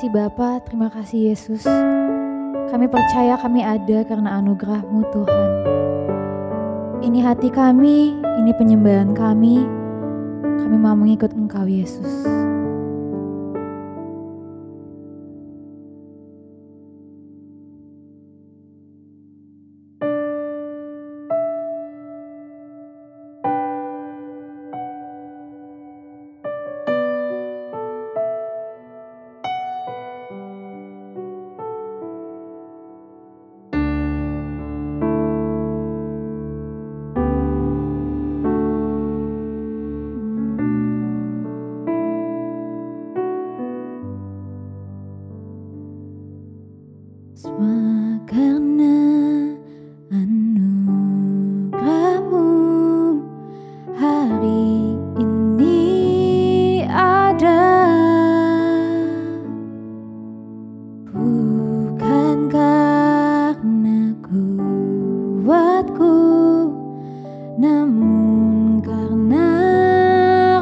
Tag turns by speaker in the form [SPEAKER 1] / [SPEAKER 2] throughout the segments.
[SPEAKER 1] kasih Bapa, terima kasih Yesus. Kami percaya kami ada karena anugerah-Mu Tuhan. Ini hati kami, ini penyembahan kami. Kami mau mengikut Engkau Yesus. Semua karena anugerah-Mu hari ini ada, bukan karena kuatku, namun karena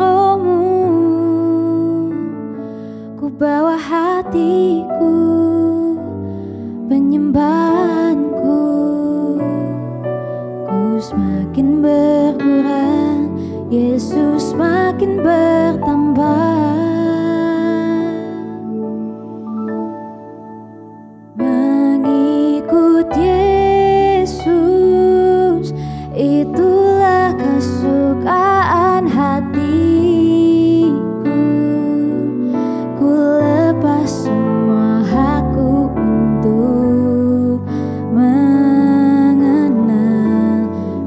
[SPEAKER 1] Roh-Mu. Ku bawa hatiku, penyembahanku, ku semakin berkurang, Yesus semakin bertambah. Mengikut Yesus, itulah kesukaan hatiku. Ku lepas semua hakku untuk mengenal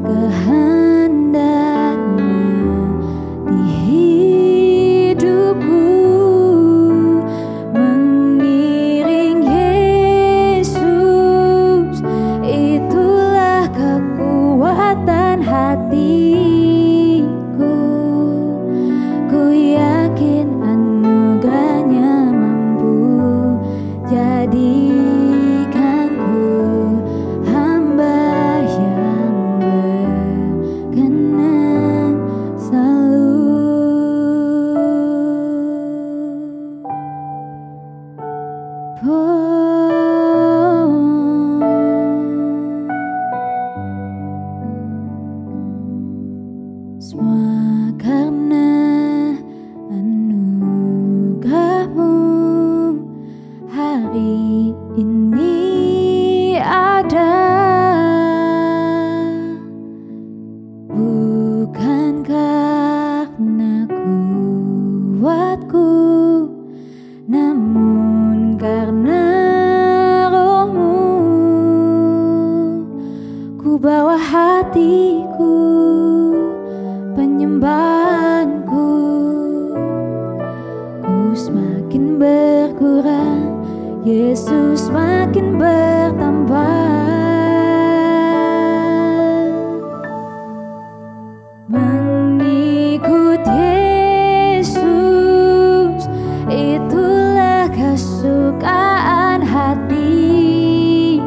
[SPEAKER 1] kehendak-Nya di hidupku. Mengiring Yesus, itulah kekuatan hatiku. Ku yakin anugerah-Nya mampu jadikanku hamba yang berkenan selalu. Semua karena anugerah-Mu hari ini ada, bukan karena kuatku, namun karena Roh-Mu. Ku bawa hatiku, penyembahanku, ku semakin berkurang, Yesus semakin bertambah. Mengikut Yesus, itulah kesukaan hatiku.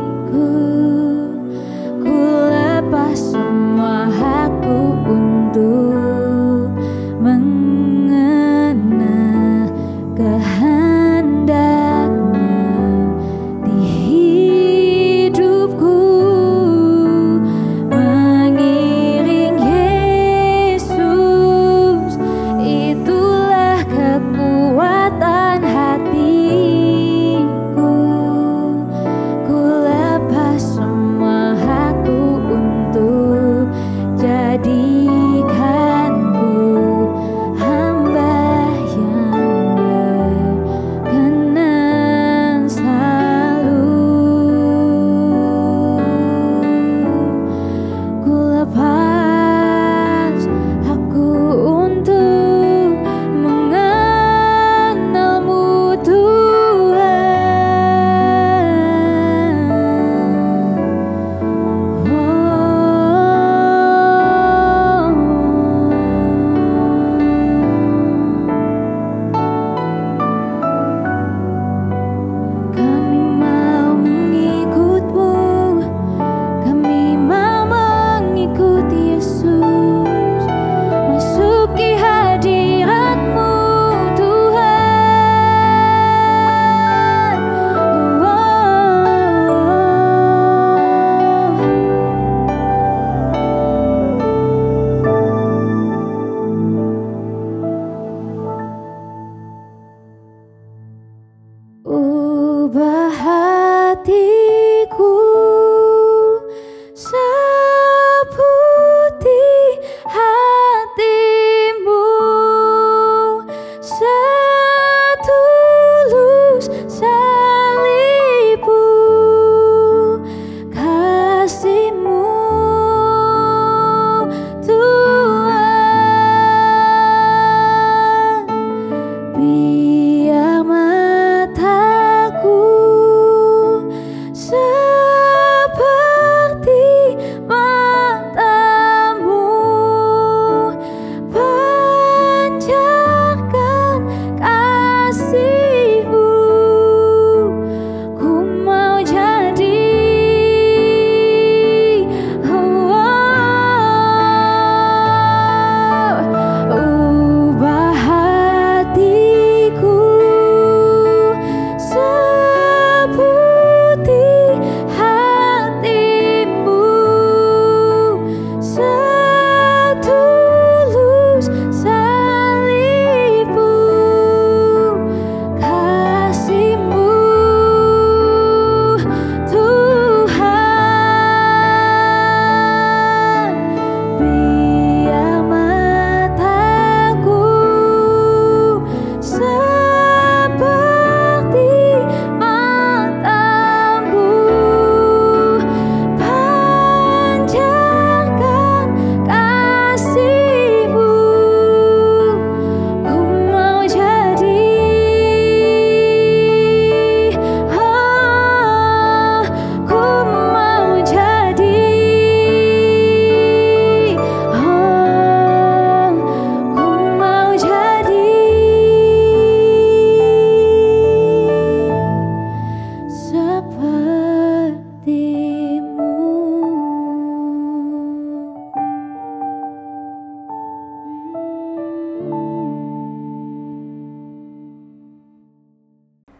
[SPEAKER 1] Ku lepas semua hakku untuk mengenal kehendak-Nya di hidupku. Mengiring Yesus, itulah kekuatan hatiku. Ku lepas semua hakku untuk jadikanku hamba yang berkenan selalu. Ku lepas hakku untuk mengenal-Mu Tuhan. Kami mau mengikut-Mu, kami mau mengikuti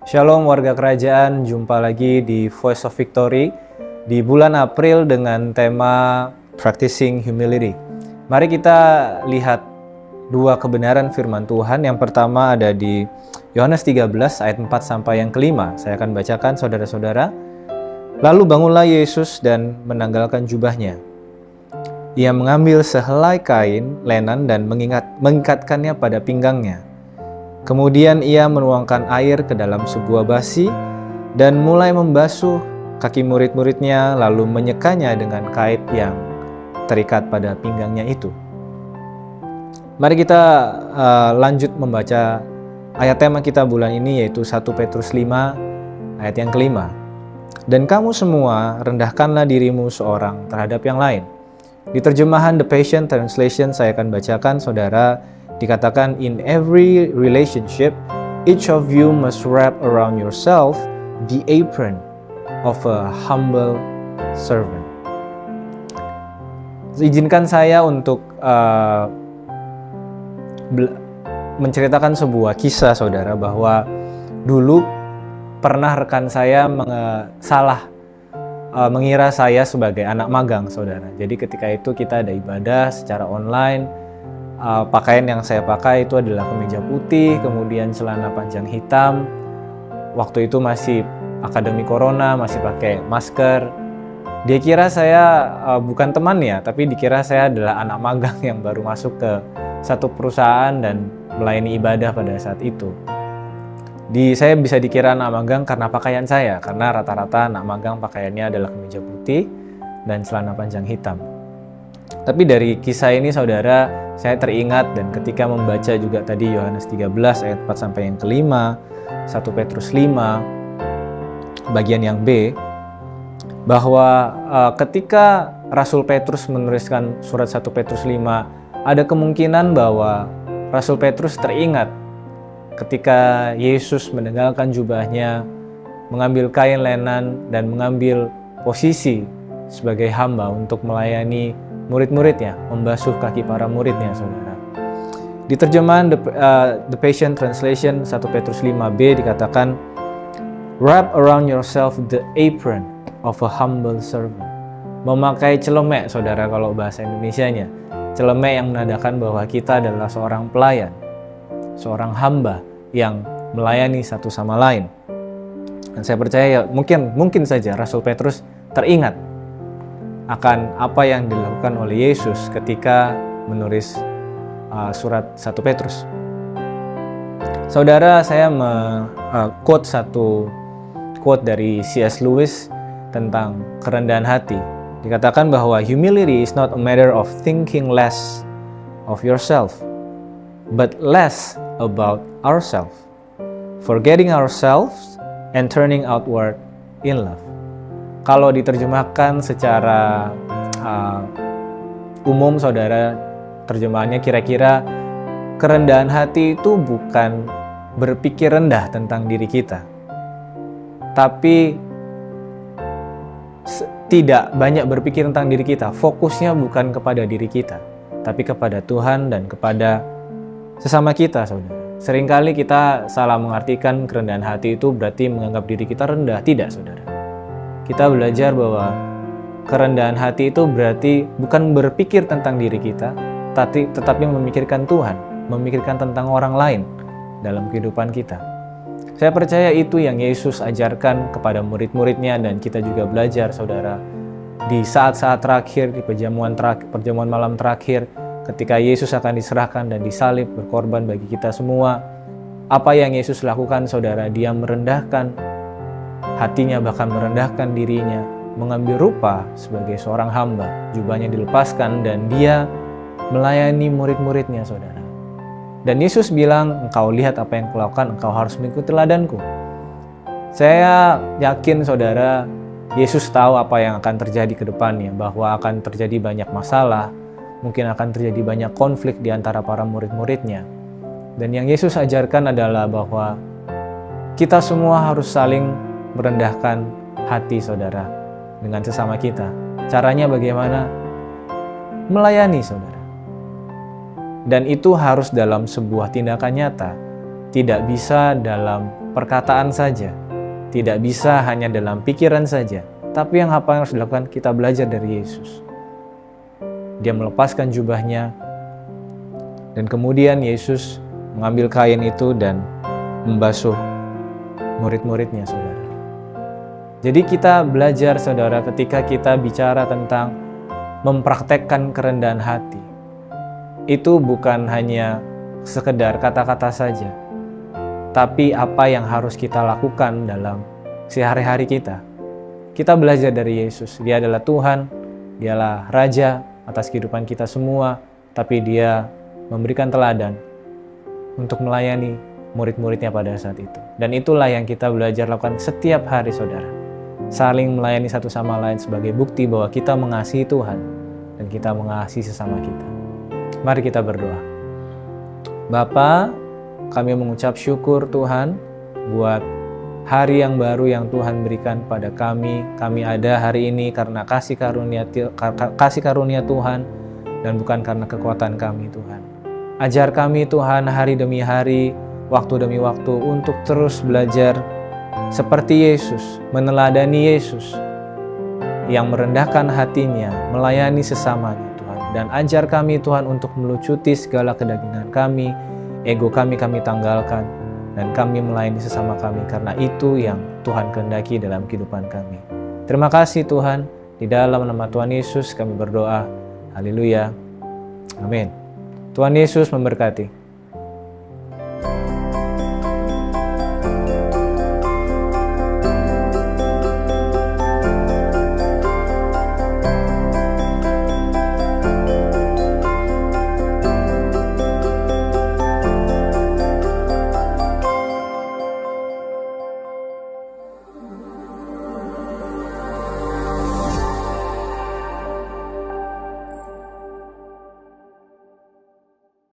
[SPEAKER 2] Shalom warga kerajaan, jumpa lagi di Voice of Victory di bulan April dengan tema Practicing Humility. Mari kita lihat dua kebenaran firman Tuhan. Yang pertama ada di Yohanes 13 ayat 4 sampai yang kelima. Saya akan bacakan saudara-saudara. Lalu bangunlah Yesus dan menanggalkan jubahnya. Ia mengambil sehelai kain lenan dan mengikatkannya pada pinggangnya. Kemudian ia menuangkan air ke dalam sebuah basi dan mulai membasuh kaki murid-muridnya, lalu menyekanya dengan kait yang terikat pada pinggangnya itu. Mari kita lanjut membaca ayat tema kita bulan ini, yaitu 1 Petrus 5 ayat yang kelima. Dan kamu semua rendahkanlah dirimu seorang terhadap yang lain. Di terjemahan The Passion Translation saya akan bacakan, saudara, dikatakan, in every relationship, each of you must wrap around yourself the apron of a humble servant. Izinkan saya untuk menceritakan sebuah kisah, saudara, bahwa dulu pernah rekan saya mengira saya sebagai anak magang, saudara. Jadi ketika itu kita ada ibadah secara online. Pakaian yang saya pakai itu adalah kemeja putih, kemudian celana panjang hitam. Waktu itu masih akademi corona, masih pakai masker. Dia kira saya bukan teman ya, tapi dikira saya adalah anak magang yang baru masuk ke satu perusahaan dan melayani ibadah pada saat itu. Saya bisa dikira anak magang karena pakaian saya, karena rata-rata anak magang pakaiannya adalah kemeja putih dan celana panjang hitam. Tapi dari kisah ini, saudara, saya teringat, dan ketika membaca juga tadi Yohanes 13 ayat 4 sampai yang kelima, 1 Petrus 5 bagian yang B, bahwa ketika Rasul Petrus menuliskan surat 1 Petrus 5, ada kemungkinan bahwa Rasul Petrus teringat ketika Yesus menanggalkan jubahnya, mengambil kain lenan dan mengambil posisi sebagai hamba untuk melayani murid-muridnya, membasuh kaki para muridnya, saudara. Di terjemahan The Passion Translation 1 Petrus 5b dikatakan, wrap around yourself the apron of a humble servant. Memakai celemek, saudara, kalau bahasa Indonesianya. Celemek yang menandakan bahwa kita adalah seorang pelayan, seorang hamba yang melayani satu sama lain. Dan saya percaya mungkin saja Rasul Petrus teringat akan apa yang dilakukan oleh Yesus ketika menulis surat 1 Petrus. Saudara, saya quote satu quote dari C.S. Lewis tentang kerendahan hati. Dikatakan bahwa humility is not a matter of thinking less of yourself, but less about ourselves, forgetting ourselves and turning outward in love. Kalau diterjemahkan secara umum, saudara, terjemahannya kira-kira kerendahan hati itu bukan berpikir rendah tentang diri kita, tapi tidak banyak berpikir tentang diri kita. Fokusnya bukan kepada diri kita, tapi kepada Tuhan dan kepada sesama kita, saudara. Seringkali kita salah mengartikan kerendahan hati itu berarti menganggap diri kita rendah. Tidak, saudara. Kita belajar bahwa kerendahan hati itu berarti bukan berpikir tentang diri kita, tetapi memikirkan Tuhan, memikirkan tentang orang lain dalam kehidupan kita. Saya percaya itu yang Yesus ajarkan kepada murid-muridnya, dan kita juga belajar, saudara, di saat-saat terakhir, di perjamuan malam terakhir, ketika Yesus akan diserahkan dan disalib berkorban bagi kita semua. Apa yang Yesus lakukan, saudara? Dia merendahkan hatinya, bahkan merendahkan dirinya, mengambil rupa sebagai seorang hamba. Jubahnya dilepaskan dan dia melayani murid-muridnya, saudara. Dan Yesus bilang, engkau lihat apa yang kulakukan, engkau harus mengikuti teladanku. Saya yakin, saudara, Yesus tahu apa yang akan terjadi ke depannya, bahwa akan terjadi banyak masalah, mungkin akan terjadi banyak konflik di antara para murid-muridnya. Dan yang Yesus ajarkan adalah bahwa kita semua harus saling merendahkan hati, saudara, dengan sesama kita. Caranya bagaimana? Melayani, saudara. Dan itu harus dalam sebuah tindakan nyata. Tidak bisa dalam perkataan saja, tidak bisa hanya dalam pikiran saja, tapi yang apa yang harus dilakukan, kita belajar dari Yesus. Dia melepaskan jubahnya, dan kemudian Yesus mengambil kain itu dan membasuh murid-muridnya, saudara. Jadi kita belajar, saudara, ketika kita bicara tentang mempraktekkan kerendahan hati, itu bukan hanya sekedar kata-kata saja, tapi apa yang harus kita lakukan dalam sehari-hari kita. Kita belajar dari Yesus. Dia adalah Tuhan, dialah Raja atas kehidupan kita semua, tapi dia memberikan teladan untuk melayani murid-muridnya pada saat itu. Dan itulah yang kita belajar lakukan setiap hari, saudara. Saling melayani satu sama lain sebagai bukti bahwa kita mengasihi Tuhan dan kita mengasihi sesama kita. Mari kita berdoa. Bapa, kami mengucap syukur Tuhan buat hari yang baru yang Tuhan berikan pada kami. Kami ada hari ini karena kasih karunia Tuhan dan bukan karena kekuatan kami, Tuhan. Ajar kami Tuhan hari demi hari, waktu demi waktu untuk terus belajar seperti Yesus, meneladani Yesus yang merendahkan hatinya, melayani sesamanya Tuhan. Dan ajar kami Tuhan untuk melucuti segala kedagingan kami, ego kami tanggalkan, dan kami melayani sesama kami karena itu yang Tuhan kehendaki dalam kehidupan kami. Terima kasih Tuhan, di dalam nama Tuhan Yesus kami berdoa. Haleluya. Amin. Tuhan Yesus memberkati.